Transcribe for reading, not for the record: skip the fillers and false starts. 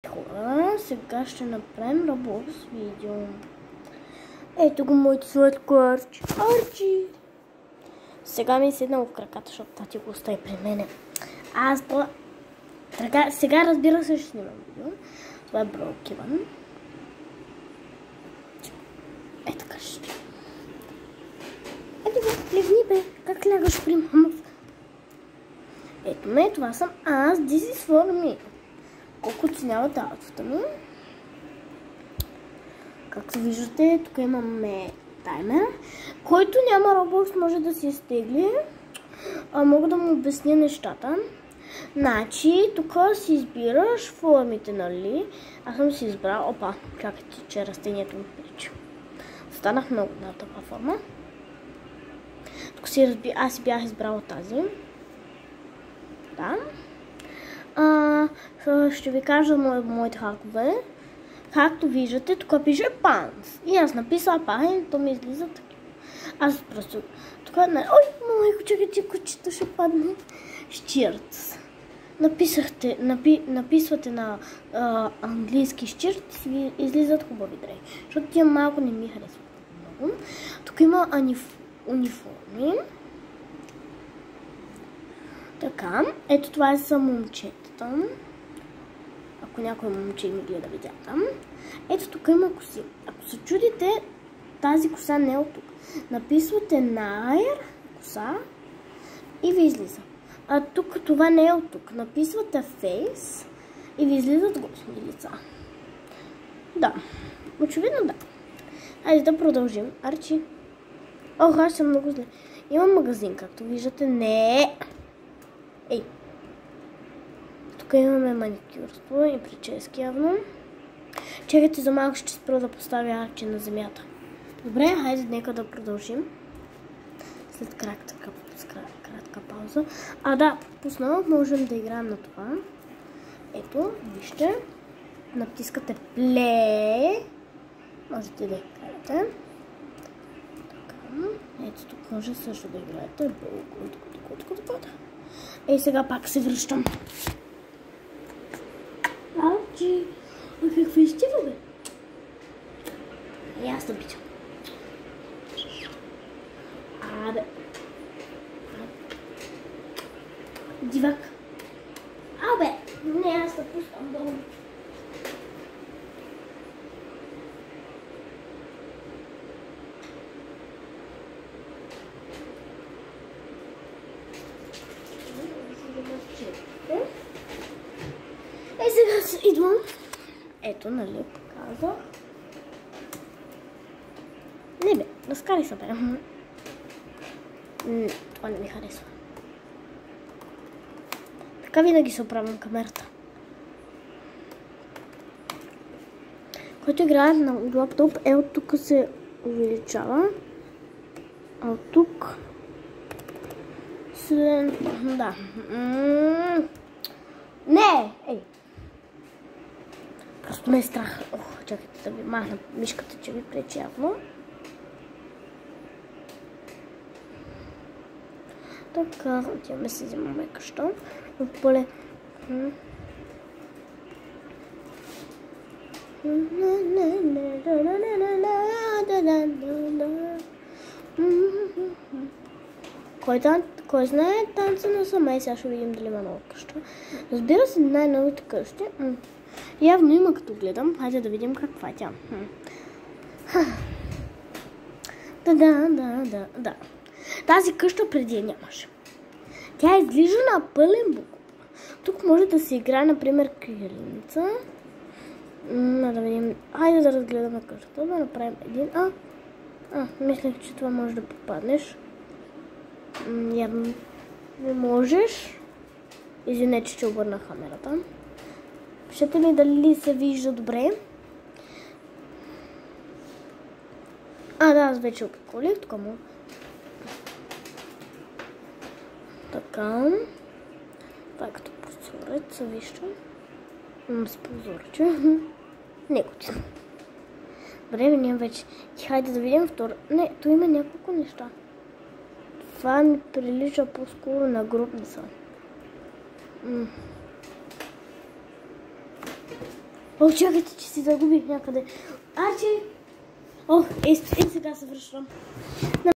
Хора, сега ще направим Roblox видео. Ето го моето сладко Арчи. Арчи! Сега ми е седнал в краката, защото тати го остави при мене. Сега разбира се ще снимам видео. Това е Брокиван. Ето така ще. Ето го, легни бе. Как лягаш при мама? Ето ме, това съм аз. This is for me. Колко оценявате аутфита ми. Както виждате, тук имаме таймер, който няма Roblox, може да си изтегли. Мога да му обясня нещата. Значи, тук си избираш формите, нали? Аз съм си избрал. Опа, чакайте, че растението ми прича. Станах много на такава форма. Тук аз си бях избрала тази. Да. Ще ви кажа моите хакове. Както виждате, тук пише панс. И аз написала пан, то ми излиза такива. Аз просто тук ой, майко, чакайте, кучето ще падне. Щирц. Написвате на английски щирц и ви излизат хубави дрехи. Защото тия малко не ми харесват много. Тук има униформи. Така, ето това е за момчетата. Ако някой момче ми гледа видеята. Ето тук има коси. Ако се чудите, тази коса не е от тук. Написвате Nair коса и ви излиза. А тук това не е от тук. Написвате Face и ви излизат готини лица. Да, очевидно да. Хайде да продължим. Арчи. Ох, аз съм много зле. Има магазин, както виждате. Не. Ей. Тук имаме маникюрство и прически явно. Чекайте, за малко ще спра да поставя Арчи на земята. Добре, хайде, нека да продължим. След кратка пауза. Да, пропуснах, можем да играем на това. Ето, вижте. Натискате Play. Можете да играете. Така. Ето тук може също да играете. Ей, сега пак се връщам. Арчи, какви сте бе? И аз да обичам. Абе. Дивак. Абе, не, аз да пускам долу. Сега идвам. Ето, нали, показа. Не бе, разкари се бе. Това не ми харесва. Така винаги се оправям камерата. Който играе на лаптоп, от тук се увеличава. А от тук се... Да. Не! Ей! Просто ме е страх. Чакайте да ви махна мишката, че ви пречи явно. Така, отиваме си взимаме къща. В поле. Кой знае танца на сама, сега ще видим дали има нова къща. Разбира се, най-новите къщи. Явно има, като гледам. Хайде да видим каква е тя. Да. Тази къща преди я нямаше. Тя изглежда на пълен букв. Тук може да се играе, например, кирилица. Да видим. Хайде да разгледаме къщата. Да направим един. Мислех, че това може да попаднеш. Явно не можеш. Извинете, че обърна камерата. Пишете ми дали се вижда добре. Да, аз вече обиколих. Тук му. Така. Това е като прозорец, вижте. С прозорче. Не готино. Добре, ние вече. Хайде да видим втора. Не, то има няколко неща. Това ми прилича по-скоро на гробница. О, чакайте, че си загубих някъде. Арчи! О, сега се връщам.